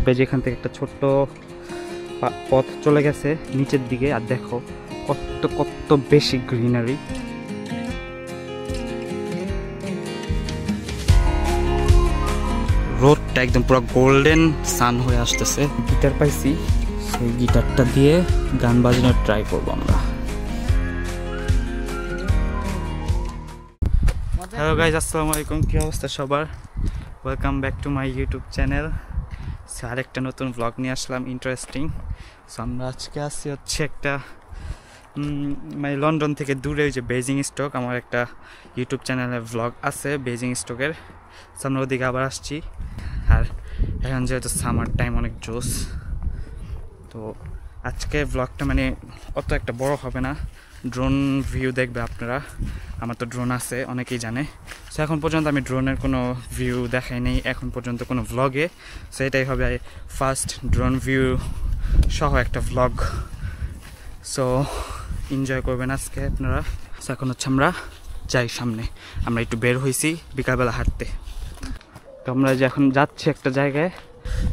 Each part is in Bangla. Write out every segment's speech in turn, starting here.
তারপরে যেখান থেকে একটা ছোট্ট পথ চলে গেছে নিচের দিকে। আর দেখো কত কত বেশি গ্রিনারি। রোদটা একদম পুরো গোল্ডেন সান হয়ে আসতেছে। গিটার পাইছি, সেই গিটারটা দিয়ে গান বাজানোর ট্রাই করবো আমরা। হ্যালো গাইজ, আসসালামু আলাইকুম। কী অবস্থা সবার? Welcome back to my YouTube channel. আরেকটা নতুন ব্লগ নিয়ে আসলাম, ইন্টারেস্টিং। সো আমরা আজকে আসছি হচ্ছে একটা মানে লন্ডন থেকে দূরে, ওই যে বেজিং স্টক, আমার একটা ইউটিউব চ্যানেলের ব্লগ আছে বেজিং স্টকের। সো আমরা ওদিকে আবার আসছি। আর এখন যেহেতু সামার টাইম, অনেক জোস। তো আজকে ব্লগটা মানে অত একটা বড় হবে না, ড্রোন ভিউ দেখবে আপনারা। আমার তো ড্রোন আছে, অনেকেই জানে। সো এখন পর্যন্ত আমি ড্রোনের কোনো ভিউ দেখাই নেই এখন পর্যন্ত কোনো ভ্লগে। সো এটাই হবে ফার্স্ট ড্রোন ভিউ সহ একটা ভ্লগ। সো এনজয় করবেন আজকে আপনারা। সো এখন হচ্ছে আমরা যাই সামনে। আমরা একটু বের হয়েছি বিকালবেলা হাঁটতে। তো আমরা যে এখন যাচ্ছি একটা জায়গায়,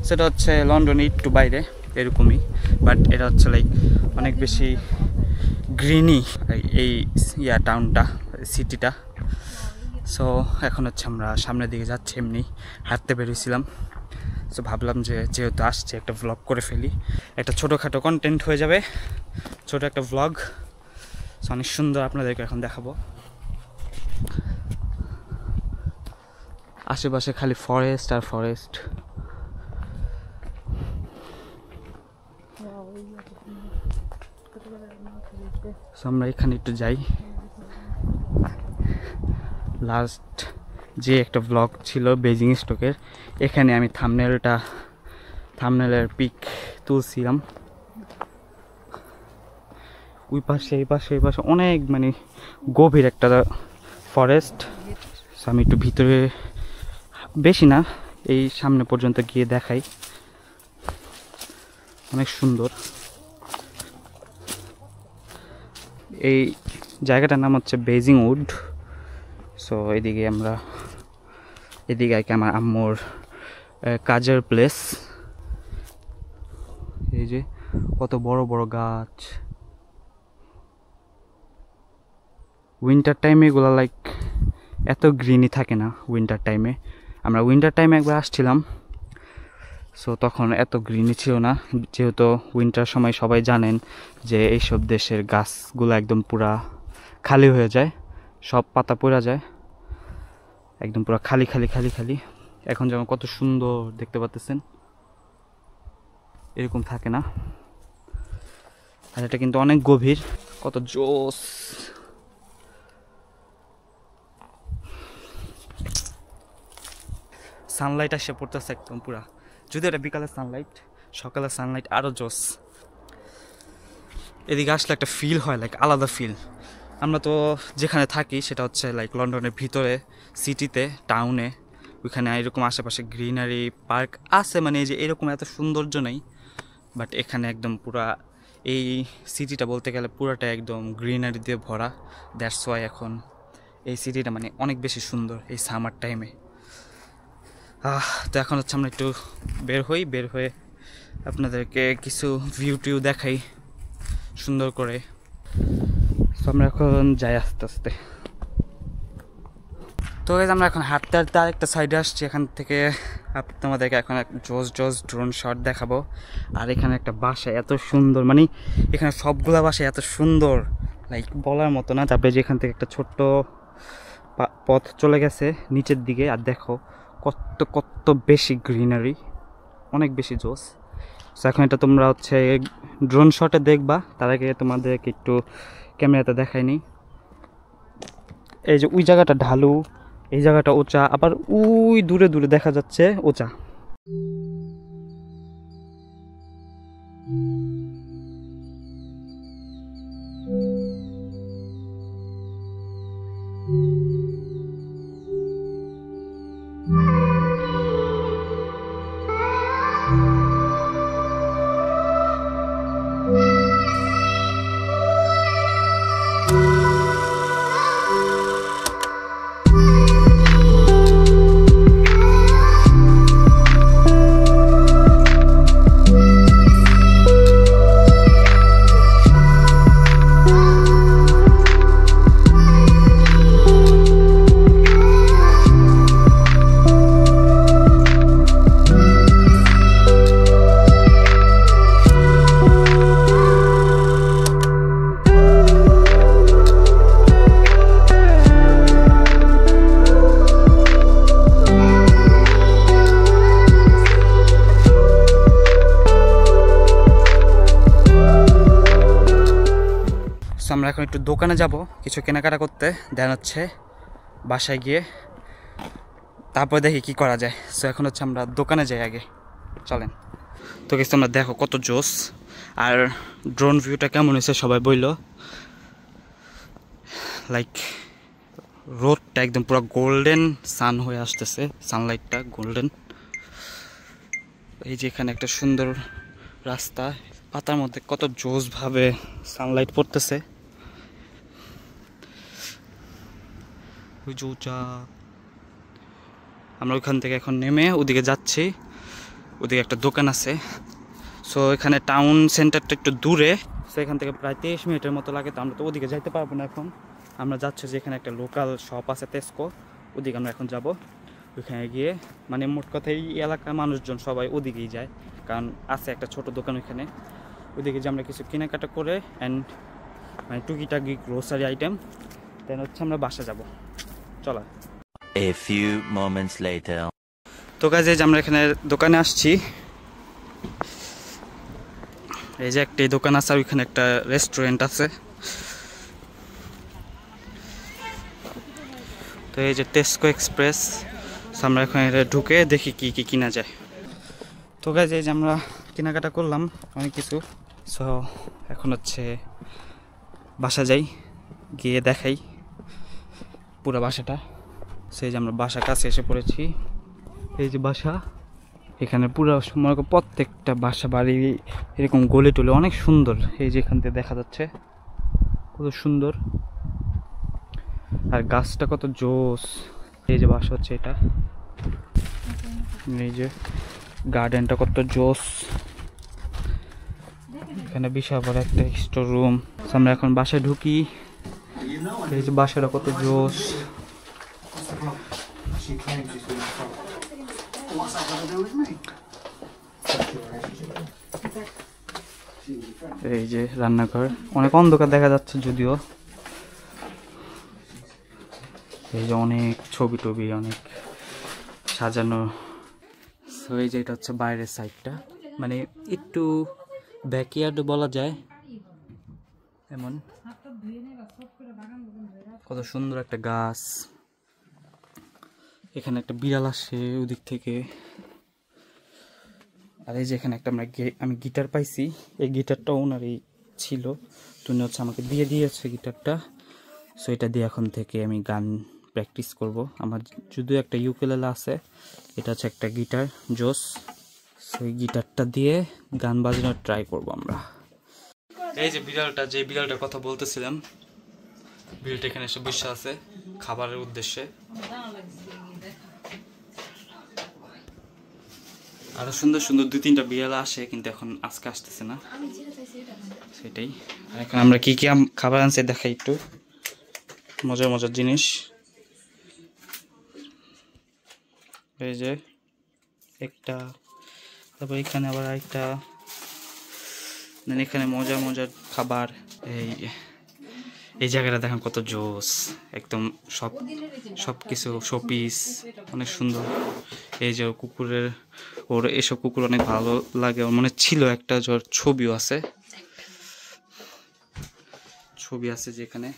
সেটা হচ্ছে লন্ডনে একটু বাইরে এরকমই, বাট এটা হচ্ছে লাইক অনেক বেশি গ্রিনি এই টাউনটা, সিটিটা। সো এখন হচ্ছে আমরা সামনের দিকে যাচ্ছি, এমনি হাঁটতে বেরিয়েছিলাম। সো ভাবলাম যে যেহেতু আসছে একটা ভ্লগ করে ফেলি, একটা ছোটোখাটো কন্টেন্ট হয়ে যাবে, ছোট একটা ভ্লগ। সো অনেক সুন্দর, আপনাদেরকে এখন দেখাবো। আশেপাশে খালি ফরেস্ট আর ফরেস্ট। সো আমরা এখানে একটু যাই। লাস্ট যে একটা ব্লগ ছিল বেজিং স্টকের, এখানে আমি থাম্বনেলের পিক তুলছিলাম। ওই পাশে এই পাশে অনেক মানে গভীর একটা ফরেস্ট। সো আমি একটু ভিতরে, বেশি না, এই সামনে পর্যন্ত গিয়ে দেখাই। অনেক সুন্দর। এই জায়গাটার নাম হচ্ছে বেজিং উড। সো এদিকে আমার আম্মুর কাজের প্লেস। এই যে কত বড় বড় গাছ। উইন্টার টাইমে এগুলো লাইক এত গ্রিনই থাকে না। উইন্টার টাইমে আমরা একবার আসছিলাম, সো তখন এত গ্রিনই ছিল না। যেহেতু উইন্টার সময় সবাই জানেন যে এইসব দেশের গাছগুলো একদম পুরা খালি হয়ে যায়, সব পাতা পড়ে যায়, একদম পুরো খালি খালি খালি খালি। এখন যেমন কত সুন্দর দেখতে পাচ্ছেন, এরকম থাকে না। আর এটা কিন্তু অনেক গভীর, কত জোস। সানলাইট আসে পড়তেছে একদম পুরা। যদি এটা বিকালের সানলাইট, সকালের সানলাইট আরও জোস। এদিকে আসলে একটা ফিল হয়, লাইক আলাদা ফিল। আমরা তো যেখানে থাকি সেটা হচ্ছে লাইক লন্ডনের ভিতরে, সিটিতে, টাউনে। ওইখানে এরকম আশেপাশে গ্রিনারি পার্ক আছে, মানে এই যে এরকম এত সৌন্দর্য নেই। বাট এখানে একদম পুরা এই সিটিটা বলতে গেলে পুরাটা একদম গ্রিনারি দিয়ে ভরা। দ্যাটস ওয়াই এখন এই সিটিটা মানে অনেক বেশি সুন্দর এই সামার টাইমে। তো এখন হচ্ছে আমরা একটু বের হয়ে আপনাদেরকে কিছু ভিউ টিউ দেখাই সুন্দর করে। তো আমরা এখন যাই আস্তে আস্তে। তো আমরা এখন হাঁটতে হাঁটতে আরেকটা সাইডে আসছি। এখান থেকে তোমাদেরকে এখন জোস ড্রোন শট দেখাবো। আর এখানে একটা বাসা এত সুন্দর, মানে এখানে সবগুলা বাসা এত সুন্দর, লাইক বলার মতো না। তারপরে যেখান থেকে একটা ছোট্ট পথ চলে গেছে নিচের দিকে। আর দেখো কত কত বেশি গ্রিনারি, অনেক বেশি জোস। সো এখন এটা তোমরা হচ্ছে ড্রোন শটে দেখবা, তার আগে তোমাদেরকে একটু ক্যামেরাতে দেখাই নি। এই যে ওই জায়গাটা ঢালু, এই জায়গাটা উঁচা, আবার ওই দূরে দূরে দেখা যাচ্ছে উঁচা। আমরা এখন একটু দোকানে যাব কিছু কেনাকাটা করতে, দেন হচ্ছে বাসায় গিয়ে তারপর দেখি কি করা যায়। সো এখন হচ্ছে আমরা দোকানে যাই আগে, চলেন। তো কিছু আমরা দেখো কত জোস, আর ড্রোন ভিউটা কেমন হয়েছে সবাই বললো। লাইক রোডটা একদম পুরো গোল্ডেন সান হয়ে আসতেছে, সানলাইটটা গোল্ডেন। এই যে এখানে একটা সুন্দর রাস্তা, পাতার মধ্যে কত জোস ভাবে সানলাইট পড়তেছে। আমরা ওইখান থেকে এখন নেমে ওদিকে যাচ্ছি, ওদিকে একটা দোকান আছে। সো এখানে টাউন সেন্টারটা একটু দূরে, সো এখান থেকে প্রায় 23 মিনিটের মতো লাগে। তো আমরা তো ওদিকে যাইতে পারবো না এখন, আমরা যাচ্ছি যে এখানে একটা লোকাল শপ আছে টেস্কো, ওদিকে আমরা এখন যাব। ওইখানে গিয়ে মানে মোট কথা এই এলাকার মানুষজন সবাই ওদিকেই যায়, কারণ আছে একটা ছোট দোকান ওইখানে। ওইদিকে যে আমরা কিছু কেনাকাটা করে অ্যান্ড মানে টুকিটাকি গ্রোসারি আইটেম, দেন হচ্ছে আমরা বাসা যাব। চলো। A few moments later. তো গাইজ এই যে আমরা এখানে দোকানে আসছি, এই যে একটা দোকান আছে, ওইখানে একটা রেস্টুরেন্ট আছে। তো এই যে টেস্কো এক্সপ্রেস, আমরা এখানে ঢুকে দেখি কি কি কিনা যায়। তো গাইজ এই যে আমরা কেনাকাটা করলাম অনেক কিছু। সো এখন হচ্ছে বাসা যাই, গিয়ে দেখাই পুরো বাসাটা। সেই যে আমরা বাসার কাছে এসে পড়েছি, এই যে বাসা। এখানে পুরো মনে করো প্রত্যেকটা বাসা বাড়ি এরকম গলে টলে অনেক সুন্দর। এই যে এখান থেকে দেখা যাচ্ছে কত সুন্দর, আর গাছটা কত জোস। এই যে বাসা হচ্ছে এটা, এই যে গার্ডেনটা কত জোস। এখানে বিশাল বড় একটা স্টোর রুম। আমরা এখন বাসায় ঢুকি, এই যে বাসাটা কত জোস। এই যে রান্নাঘর, অনেক অন্ধকার দেখা যাচ্ছে যদিও। এই যে অনেক ছবি টবি অনেক সাজানো। সো এই যে এটা হচ্ছে বাইরের সাইডটা, মানে একটু ব্যাকইয়ার্ড বলা যায় এমন। কত সুন্দর একটা গাছ, এখানে একটা বিড়াল আসে ওদিক থেকে। আর এই যে এখানে একটা আমি গিটার পাইছি, এই গিটারটা ওনারই ছিল, তুমি হচ্ছে আমাকে দিয়ে দিয়েছে গিটারটা। সো এটা দিয়ে এখন থেকে আমি গান প্র্যাকটিস করব। আমার যদিও একটা ইউকেলেলে আছে, এটা হচ্ছে একটা গিটার জোস। সো এই গিটারটা দিয়ে গান বাজানোর ট্রাই করব আমরা। এই যে বিড়ালটা, যে বিড়ালটার কথা বলতেছিলাম, বিড়ালটা এখানে এসে বসে আছে খাবারের উদ্দেশ্যে। আরো সুন্দর সুন্দর 2-3টা বিড়াল আসে, কিন্তু এখন আজকে আসতেছে না, সেটাই। আর এখন আমরা কি কি খাবার আনছে দেখাই একটু, মজার মজার জিনিস। এই যে একটা, তারপর এখানে আবার একটা, এখানে মজার মজার খাবার। এই জায়গাটা দেখেন কত জোস, একদম সব কিছু শোপিস অনেক সুন্দর। এই যে কুকুরের, ওর এসব কুকুর অনেক ভালো লাগে, ওর মনে ছিল একটা জ্বর ছবিও আছে, ছবি আছে যেখানে।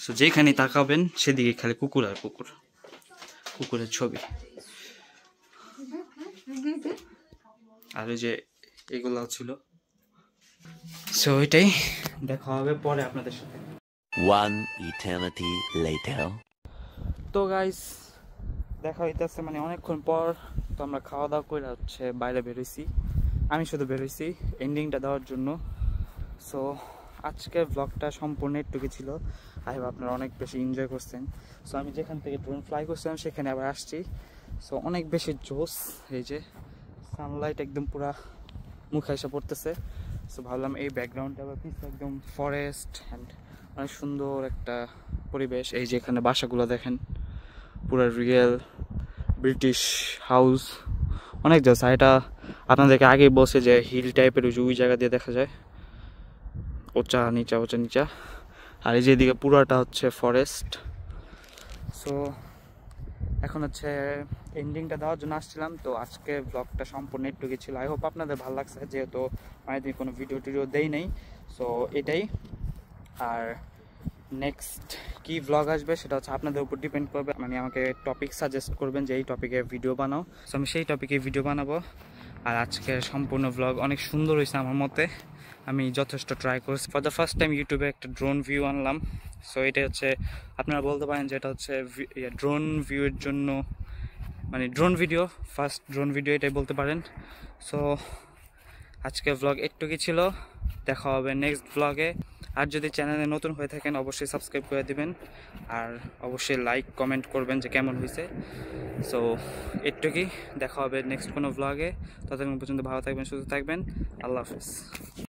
সো যেখানে তাকাবেন সেদিকে খালি কুকুর আর কুকুর, কুকুরের ছবি। আর এই যে এগুলো ছিল। সো এটাই, দেখা হবে পরে আপনাদের সাথে। One eternity later. তো গাইস দেখা হইতেছে মানে অনেকক্ষণ পর। তো আমরা খাওয়া দাওয়া করে হচ্ছে বাইরে বেরোইছি, আমি শুধু বেরোইছি এন্ডিংটা দেওয়ার জন্য। সো আজকের ব্লগটা সম্পূর্ণ একটুকু ছিল, আই হোপ আপনারা অনেক বেশি এনজয় করছেন। সো আমি যেখান থেকে ড্রোন ফ্লাই করছিলাম সেখানে আবার আসছি। সো অনেক বেশি জোস, এই যে সানলাইট একদম পুরা মুখে এসে পড়তেছে। সো ভাবলাম এই ব্যাকগ্রাউন্ডটা আবার পিছনে একদম ফরেস্ট অ্যান্ড অনেক সুন্দর একটা পরিবেশ। এই যে এখানে বাসাগুলো দেখেন, পুরো রিয়েল ব্রিটিশ হাউস, অনেক জোস। এটা আপনাদেরকে আগেই বলছে যে হিল টাইপের ওই জায়গা দিয়ে দেখা যায়, ওচা নিচা ওচা নিচা। আর এই যে এদিকে পুরাটা হচ্ছে ফরেস্ট। সো এখন হচ্ছে এন্ডিংটা দেওয়ার জন্য আসছিলাম। তো আজকে ব্লগটা সম্পূর্ণ একটুকু ছিল। আই হোপ আপনাদের ভালো লাগছে, যেহেতু অনেকদিন কোনো ভিডিও টিডিও দেই নাই। সো এটাই। আর নেক্সট কি ব্লগ আসবে সেটা হচ্ছে আপনাদের উপর ডিপেন্ড করবে। মানে আমাকে টপিক সাজেস্ট করবেন যে এই টপিকে ভিডিও বানাও, সো আমি সেই টপিকে ভিডিও বানাবো। আর আজকের সম্পূর্ণ ব্লগ অনেক সুন্দর হয়েছে আমার মতে। আমি যথেষ্ট ট্রাই করছি। ফর দ্য ফার্স্ট টাইম ইউটিউবে একটা ড্রোন ভিউ আনলাম। সো এটা হচ্ছে আপনারা বলতে পারেন যে এটা হচ্ছে ড্রোন ভিউয়ের জন্য, মানে drone video, first drone video এটাই বলতে পারেন। সো আজকের ব্লগ একটুকুই ছিল, দেখা হবে নেক্সট ব্লগে। আর যদি চ্যানেলে নতুন হয়ে থাকেন অবশ্যই সাবস্ক্রাইব করে দিবেন, আর অবশ্যই লাইক কমেন্ট করবেন যে কেমন হয়েছে। সো একটুকুই, দেখা হবে নেক্সট কোনো ব্লগে। ততক্ষণ পর্যন্ত ভালো থাকবেন, সুস্থ থাকবেন। আল্লাহ হাফিজ।